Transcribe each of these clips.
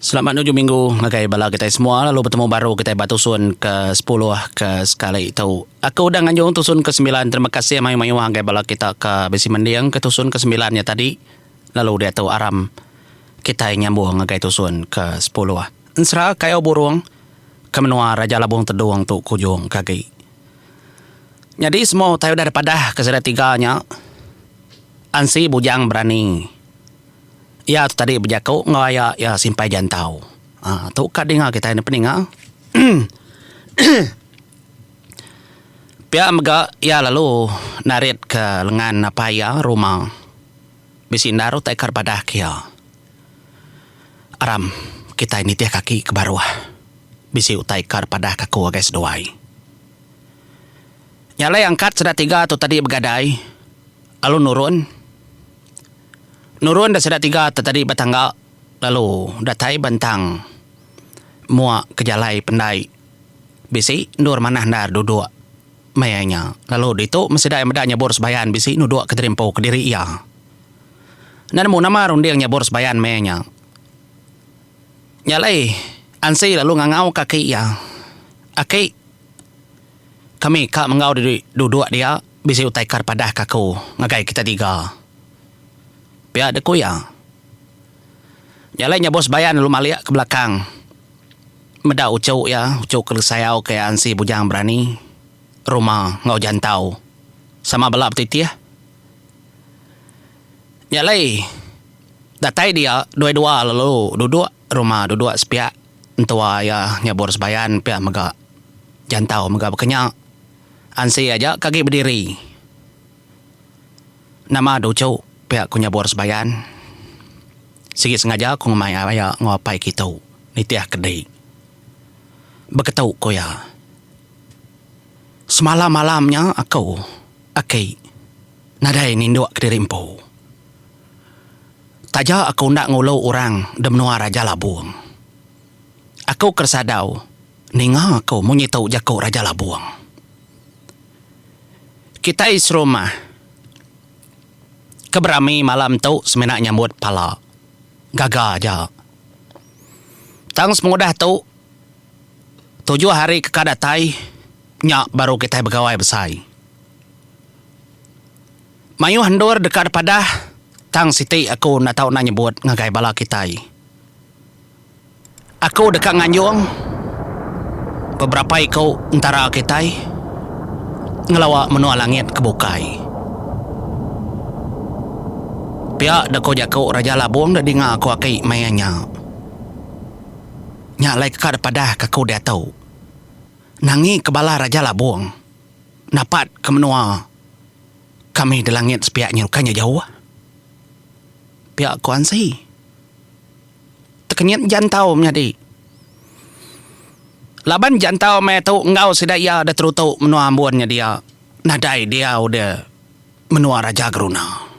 Selamat menuju minggu ngagai bala kita semua. Lalu bertemu baru kita batusun ke 10 ke sekali itu. Aku udah nganjung tusun ke 9. Terima kasih mayu-mayu ngagai bala kita ke besi mendiang ke tusun ke 9-nya tadi. Lalu dia tahu aram kita nyambung ngagai tusun ke 10. Ensra kayo burung ke menua Raja Labung Teduang tu kujung kaki. Jadi semua tayo daripada ke sudah 3-nya. Ansi bujang berani. Ya tu tadi berjaku ngaya ya simpai jantau. Tu kadinga kita ini peninga. Pia mega ya lalu narit ke lengan apa ya rumah. Bisi naru taikar pada kia. Aram kita ini tiak kaki ke bawah. Bisi utaikar pada kaku guys doai. Nyalai angkat sudah 3 tu tadi begadai. Lalu Nurun dah sudah 3 tadi batangga. Lalu datai bantang mua kejalai pendai. Bisi nur manah dar duduk mayanya. Lalu itu mesti dah medanya boros bayan bisi nuduk ke terimpo ke diri ia. Nan mu nama rundiangnya boros bayan mayanya. Nyalai ansi lalu ngangau kaki ia. Aki kami kak mengau duduk dia bisi utaikar padah kaku ngagai kita 3. Pia ada kuya. Nyalainya bos bayan lalu maliak ke belakang. Meda ucau ya, ucau ke sayau ke ansi bujang berani. Rumah ngau jantau. Sama belak betiti ya. Nyalai. Datai dia dua-dua lalu duduk rumah duduk sepiak. Entua ya nyabor sebayan pia mega jantau mega berkenyak. Ansi aja kaki berdiri. Nama ucau pihak kunya boros bayan. Sikit sengaja aku ngemai ayah ngapai kita. Nitiah kedai. Beketau ko ya. Semalam-malamnya aku. Aki. Nadai ninduk ke dirimpo. Taja aku nak ngulau orang demnua Raja Labung. Aku kersadau. Ninga aku menyitau jakau Raja Labung. Kita is rumah. Keberami malam tu semenak nyambut pala. Gagal aja. Tang semudah tu 7 hari kekadatai nyak baru kita bergawai besai. Mayu hendur dekat pada tang siti aku nak tahu nak nyebut ngagai bala kita. Aku dekat nganjung beberapa ikau antara kita ngelawak menua langit kebukai. Pihak dah kau jakau Raja Labung dah dengar aku akai mayanya. Nyak lai kekar pada kaku dia tahu. Nangi kebala Raja Labung. Napat ke menua. Kami di langit sepiaknya rukanya jauh. Pihak ku ansi. Tekenyat jantau menyadi. Laban jantau me tu engau sedaya dah terutuk menua ambuannya dia. Nadai dia udah menua Raja Geruna.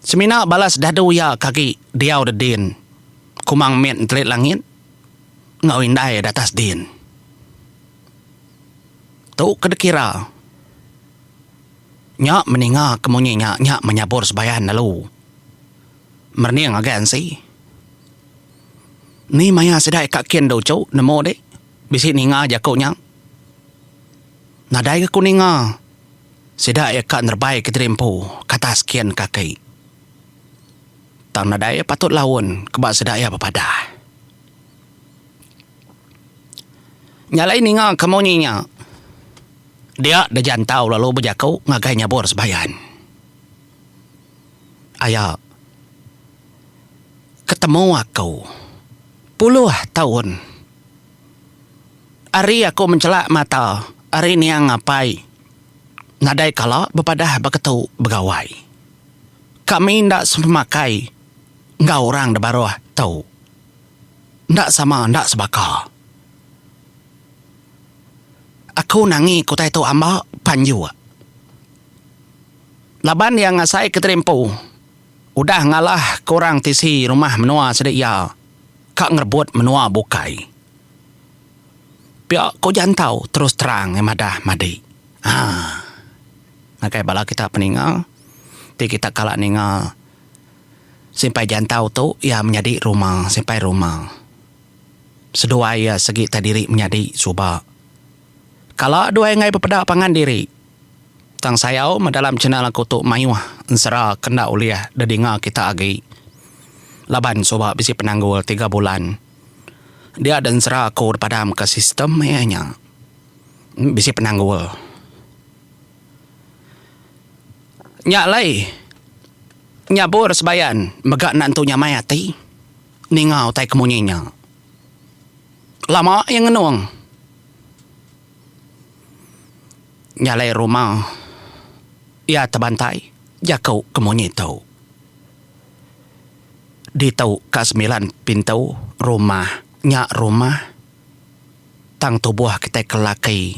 Semina balas dadu ya kaki dia udah din. Kumang met telit langit. Ngau indai datas din. Tu kedekira. Nyak meninga kemunyinya nyak menyabur sebayan lalu. Merniang agan si. Ni maya sedai kakian do cau nemo dek. Bisi ninga jakau nyak. Nadai ke kuninga. Sedai kak nerbai ke terimpu. Kata sekian kaki. Tang nadaya patut lawan kebak sedaya berpadah. Nyalai ninga kemuninya. Dia dah jantau lalu berjakau ngagai nyabor sebayan. Ayah. Ketemu aku. 10 tahun. Hari aku mencelak mata. Hari ni yang ngapai. Nadai kala berpadah berketu bergawai. Kami ndak semakai. Engkau orang dah baru tahu. Ndak sama, ndak sebaka. Aku nangi kutai tu amba panju. Laban yang ngasai keterimpu. Udah ngalah korang tisi rumah menua sedia. Kak ngerebut menua bukai. Pihak kau jantau terus terang madah madi. Nakai bala kita peningal. Ti kita kalak ningal. Sampai jantau tu ia menjadi rumah sampai rumah. Sedua ia segi tadiri menjadi subak. Kalau dua ngai bepedak pangan diri. Tang sayau dalam channel aku tu mayuah ensera kena uliah dadinga kita agi. Laban subak bisi penanggul 3 bulan. Dia dan sera aku padam ke sistem nya. Bisi penanggul. Nyak lai. Nyabur sebayan megak nantunya mayati. Ningau tai kemunyinya. Lama yang ngenuang. Nyalai rumah. Ia terbantai. Jakau kemunyi tau. Di tau ke 9 pintu rumah. Nyak rumah. Tang tubuh kita kelaki.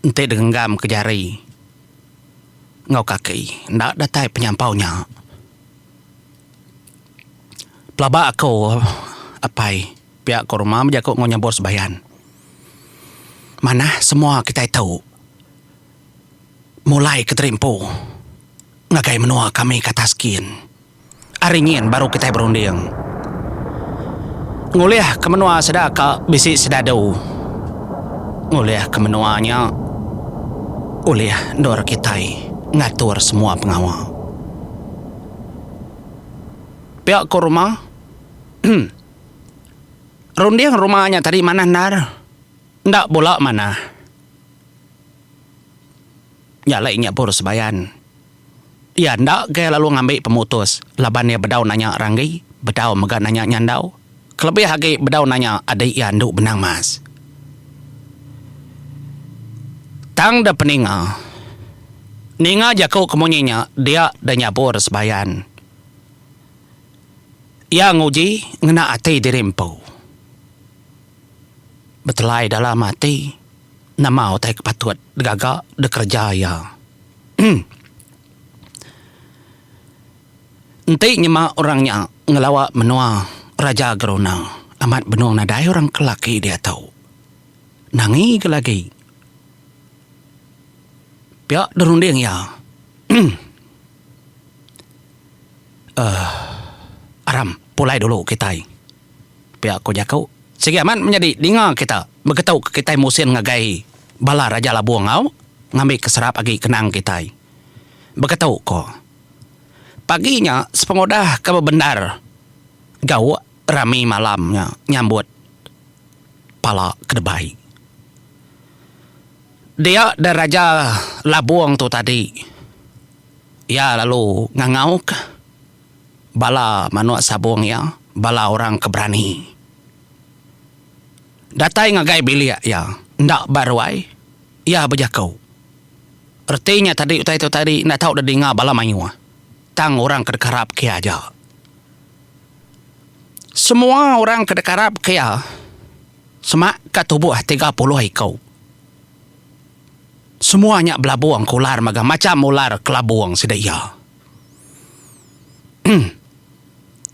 Ente denggam ke jari. Ngau kaki, ndak datai penyampaunya. Pelaba aku, apai, pihak ke rumah menjakuk ngau nyabur sebayan. Mana semua kita tahu. Mulai keterimpu. Ngagai menua kami kataskin. Aringin baru kita berunding. Nguliah ke menua sedaka bisi sedadu. Nguliah ke menuanya. Uliah dor kitai. Ngatur semua pengawal. Pihak ke rumah. Runding rumahnya tadi mana nar? Ndak bola mana? Ya lainnya pur sebayan. Ya ndak gaya lalu ngambil pemutus. Laban ya bedau nanya ranggi. Bedau megah nanya nyandau. Kelebih hagi bedau nanya adik ya nduk benang mas. Tang da peninga. Ninga jakau kemunyinya, dia dan nyabur sebayan. Ia nguji, ngena hati dirimpau. Betelai dalam hati, nama otai kepatut, gagak, dekerja ya. Enti nyema orangnya, ngelawak menua, Raja Gerona. Amat benuang nadai orang kelaki dia tahu. Nangi ke lagi. Pihak derunding ya. Aram, pulai dulu kita. Pihak ko jakau. Sige aman menjadi dinga kita. Begetau kita musim ngagai bala Raja Labuang ngau. Ngambil keserap agi kenang kita. Begetau ko. Paginya sepengodah ke benar. Gau rami malamnya nyambut pala kedebai. Dia dan Raja Labuang tu tadi. Ya lalu ngangauk. Bala manuak sabung ya. Bala orang keberani. Datai ngagai bilik ya. Ndak baruai. Ya berjakau. Artinya tadi utai tu tadi. Ndak tahu dah dengar bala mayua. Tang orang kedekarap ke aja. Semua orang kedekarap ke ya. Semak katubuh 30 ikau. Semuanya belabuang kular maga macam ular kelabuang sedaya.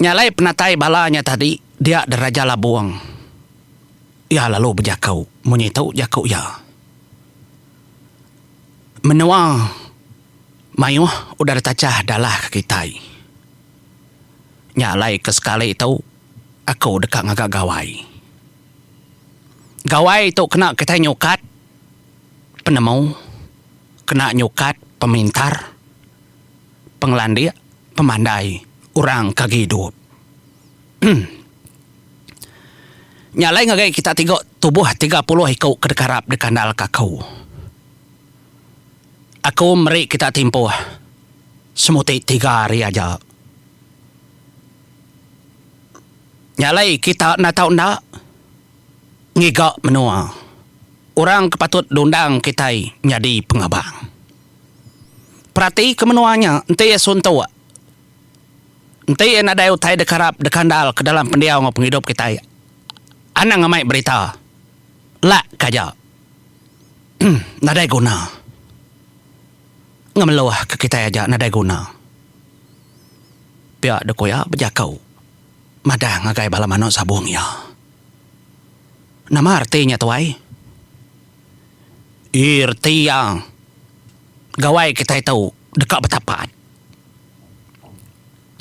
Nyalai penatai balanya tadi dia Raja Labuang. Ya lalu berjakau, menyitau jakau ya. Menua mayuh udah ditacah dalah ke kita. Nyalai ke sekali itu aku dekat ngagak gawai. Gawai itu kena kita nyukat. Penemu, kena nyukat, pemintar, pengelandi, pemandai, orang kaki hidup. Nyalai ngagai kita tubuh 30 ikau kedekarap dekandal kakau. Aku meri kita timpuh, semuti 3 hari aja. Nyalai kita nak tahu ndak, ngigak menua. Orang kepatut dundang kita jadi pengabang. Perhati kemenuanya, ente ya suntua. Ente ya nadai utai dekarap dekandal ke dalam pendiau ngau penghidup kita. Anang ngamai berita. Lak kaja. Nadai guna. Ngameluah ke kita aja nadai guna. Pihak dekoya berjakau. Madah ngagai bala manok sabung ya. Nama artinya tuai. Irtiang. Gawai kita tahu dekat betapat.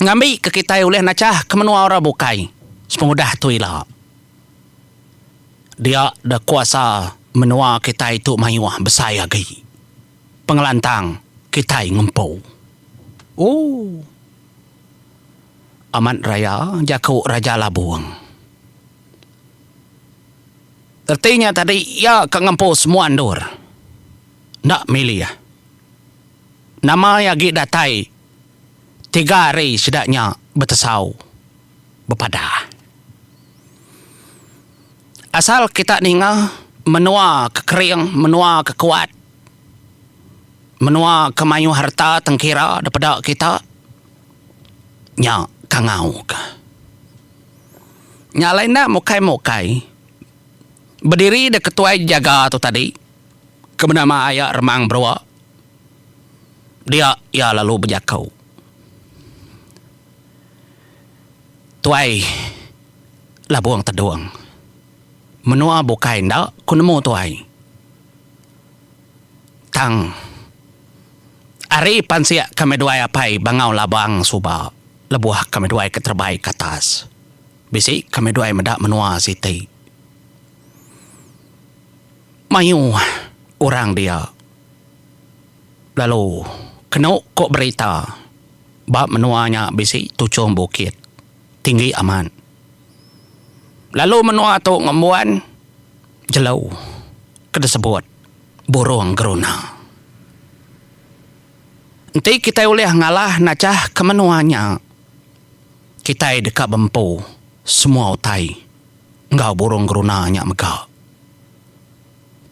Ngambil ke kita oleh nacah kemenua orang bukai. Sepengudah tu ilah. Dia dah kuasa menua kita itu mayuah besaya gay. Pengelantang kita ngempau. Oh. Amat raya jakau Raja Labuang. Artinya tadi ya kengempau semua andur. Nak milih ya. Nama ya git datai 3 hari sedaknya bertesau berpada. Asal kita ninga menua kekering, menua kekuat, menua kemayu harta tengkira daripada kita, nya kangau ka. Nya lain nak mokai-mokai berdiri de ketua jaga tu tadi kebenama ayak remang berwa. Dia ya lalu berjakau. Tuai Labuang terduang. Menua bukai ndak kunemu tuai. Tang Ari pansiak kami duai apai bangau labang suba. Lebuah kami duai keterbaik ke atas. Bisi kami duai mendak menua siti. Mayu orang dia. Lalu kena kok berita bab menuanya bisi tucung bukit tinggi aman. Lalu menua tu ngembuan jelau kena sebut burung geruna. Nanti kita boleh ngalah nacah kemenuanya. Kita dekat bempu semua utai. Engkau burung geruna nyak megak.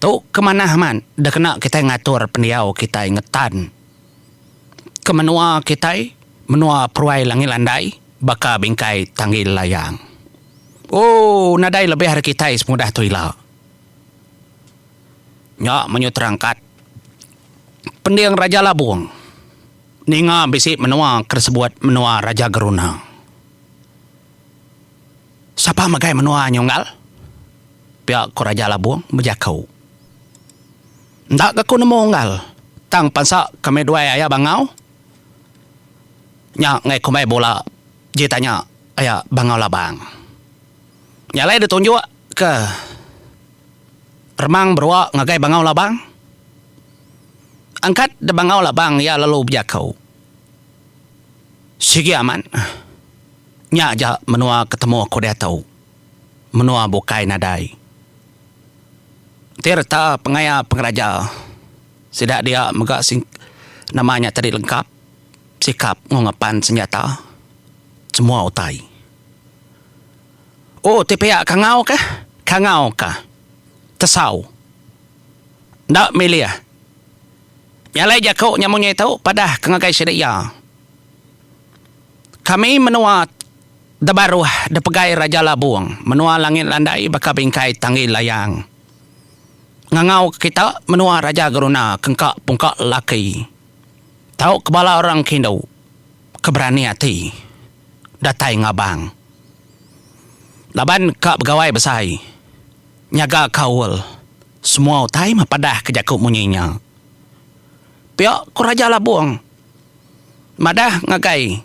Tu kemana man dah kena kita ngatur pendiau kita ingetan. Kemenua kita menua peruai langit landai baka bingkai tanggil layang. Oh, nadai lebih hari kita semudah tu ilah. Nyak menyuterangkat pendiang Raja Labuang. Ninga bisi menua kersebuat menua Raja Geruna. Siapa magai menua nyonggal? Pihak ko Raja Labuang berjakau. Ndak aku nemu nggal. Tang pansak kami dua ayah bangau. Nya ngai kumai bola. Dia tanya ayah bangau labang. Nyalai dia tunjuk ke remang berwak ngagai bangau labang. Angkat de bangau labang ya lalu berjakau. Sigi aman. Nya aja menua ketemu aku dia tahu. Menua bukai nadai. Tirta pengaya pengeraja. Sidak dia megak namanya tadi lengkap. Sikap ngongapan senjata. Semua utai. Oh, tipiak kangau kah? Kangau kah? Tesau. Ndak milih. Nyalai jakau nyamunya tahu padah kengagai sedia. Kami menua dabaruh depegai Raja Labuang. Menua langit landai baka bingkai tanggil layang. Ngangau kita menua Raja Geruna kengkak pungkak laki. Tahu kepala orang Kindu. Keberani hati. Datai ngabang. Laban kak pegawai besai. Nyaga kawal. Semua utai mapadah kejakuk munyinya. Pihak ku Raja Labuang. Madah ngagai.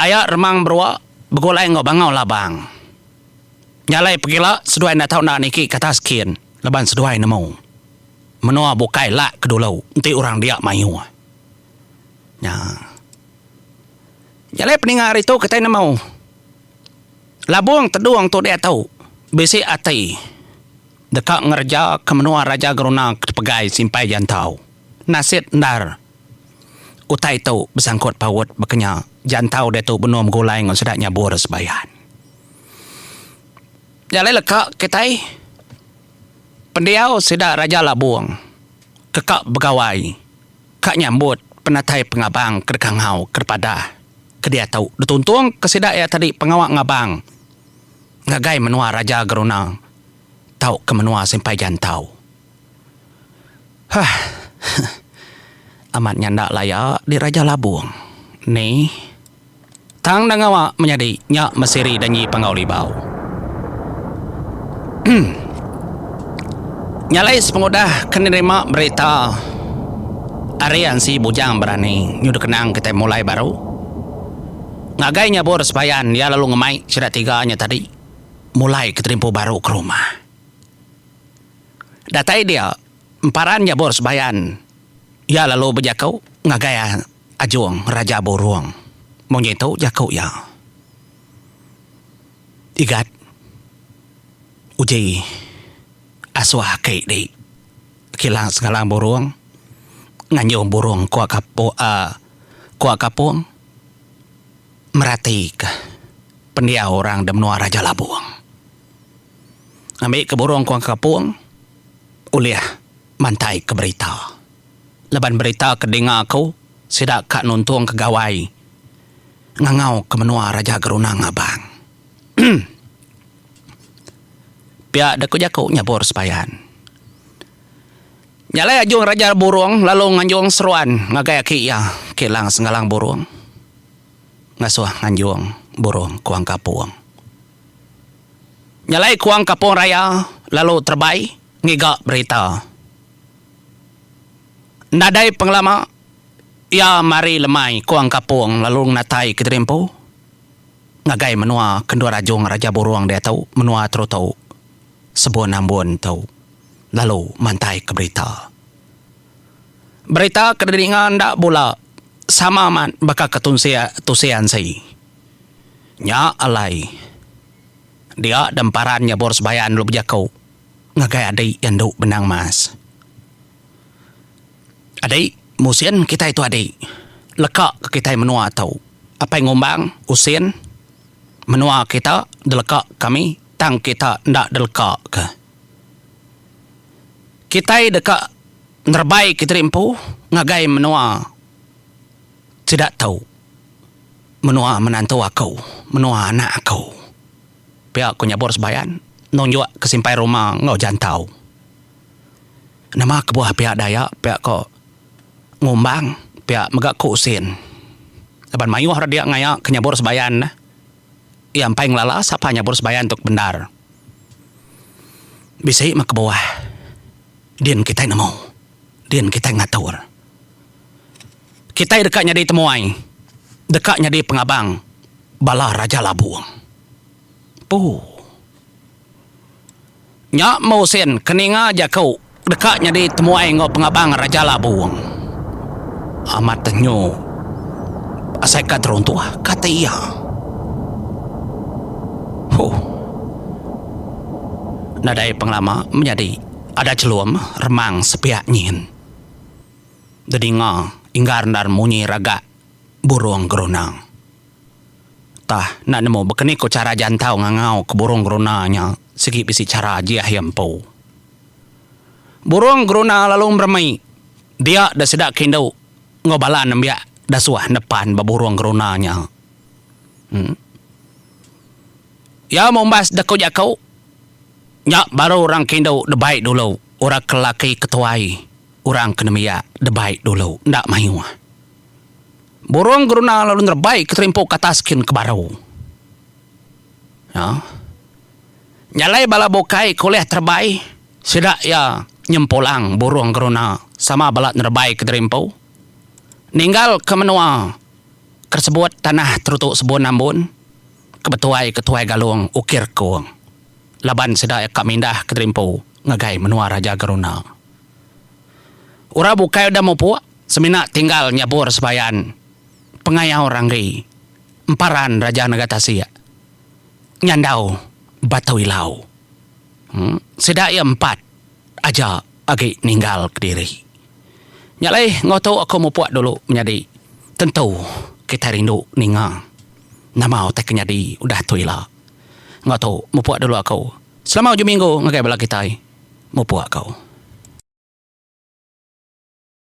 Ayak remang berwak. Begulai ngobangau labang. Nyalai pergilah seduai nak tahu nak niki kata sekian. Laban seduai nemu. Menua bukai lak kedulau. Nanti orang dia mayu. Ya. Nyalai peningar itu kata nemu. Labuang terduang tu dia tahu. Besi atai. Dekat ngerja ke menua Raja Geruna kepegai simpai jantau. Nasit ndar. Utai tu bersangkut pawut bekenya. Jantau dia tu benua menggulai ngon sedaknya boros bayan. Nyalai lekak ketai. Pendiau sedak Raja Labuang. Kekak begawai. Kak nyambut penatai pengabang kedekang hau kepada. Kedia tahu. Dituntung kesedak ya tadi pengawak ngabang. Ngagai menua Raja Geruna. Tahu ke menua simpai jantau. Hah. Amat nyandak layak di Raja Labuang. Ni. Tang dangawa menjadi nyak mesiri dan nyi pangaulibau. Nyalai sepengudah kenerima berita Arian si bujang berani nyudah kenang kita mulai baru. Ngagaynya bor sebayan, ya lalu ngemai sida tiganya tadi. Mulai keterimpo baru ke rumah. Datai dia, emparannya bor sebayan. Ya lalu berjakau, ngagaya ajuang raja boruang. Mungkin itu jakau ya. Igat. Uji. Aswah kay di. Kilang segalang boruang. Nganyong boruang kuah kapung. Merati ke pendia orang demnua raja labuang. Ambil ke boruang kuah kapung. Uliah mantai ke berita. Leban berita kedengar aku. Sidak kak nuntung ke gawai. Ngangau ke menua raja gerunang abang. Pihak deku jaku nyabor sepayan. Nyalai ajung raja burung lalu nganjung seruan ngagaya ki ya kilang senggalang burung. Ngasuh nganjung burung kuang kapuang. Nyalai kuang kapung raya lalu terbai ngiga berita. Nadai penglama ya mari lemai kuang kapung lalu natai keterimpo. Ngagai menua kendua rajung raja burung dia tahu menua terus tahu. Sebuah nambun tahu. Lalu mantai ke berita. Berita kedengaran tak pula sama man bakal ketusian saya. Nya alai. Dia demparannya bor sebayan lu berjakau. Ngagai adik yang duk benang mas. Adik, musian kita itu adik. Lekak ke kita menua tahu. Apa yang ngombang, usian. Menua kita, delekak kami. Tang kita ndak delekak ke. Kita dekat nerbai kita rimpu ngagai menua tidak tahu menua menantu aku menua anak aku pihak ku nyabor sebayan nonjok kesimpai rumah ngau jantau nama kebuah pihak daya pihak ko ngombang pihak megak ku usin leban mayu har dia ngaya ke nyabor sebayan yang paling lalas apa nyabor sebayan untuk benar bisa mak ke bawah. Dian kita nemu. Dian kita ngatur. Kita dekatnya di temuai. Dekatnya di pengabang. Bala Raja Labuang. Nyak mau sen keninga aja kau. Dekatnya di temuai ngau pengabang Raja Labuang. Amat tenyo. Asai ka teruntua. Kata iya. Nadai penglama menjadi ada celuam remang sepiak nyin. Dedinga inggar dan munyi raga burung gerunang. Tah nak nemu bekeni ko cara jantau ngangau ke burung gerunanya segi bisi cara jiah yampo. Burung geruna lalu meremai. Dia dah sedak kindau ngobalan nembia dah suah depan baburung gerunanya. Ya mombas dako jakau. Nyak baru orang kindau debaik dulu. Orang kelaki ketuai. Orang kenemia debaik dulu. Ndak mayu. Burung geruna lalu nerbaik keterimpo kataskin ke baru. Ya. Nyalai bala bokai kuliah terbaik. Sedak ya nyempolang burung geruna. Sama balat nerbaik keterimpo. Ninggal ke menua. Kersebut tanah terutuk sebuah nambun. Kebetuai galung ukir kuang. Laban sedak kak mindah keterimpo ngagai menua Raja Geruna. Ura bukai udah mau puak, semina tinggal nyabur sebayan. Pengayah orang gay, emparan Raja Negatasia. Nyandau, batawilau. Sedak ya 4, aja agi ninggal ke diri. Nyalai ngoto aku mau puak dulu menjadi. Tentu kita rindu ninga. Nama otak nyadi udah tuila. Nggak tahu, mau puak dulu aku. Selama 7 minggu, ngagai bala kita. Mau puak kau.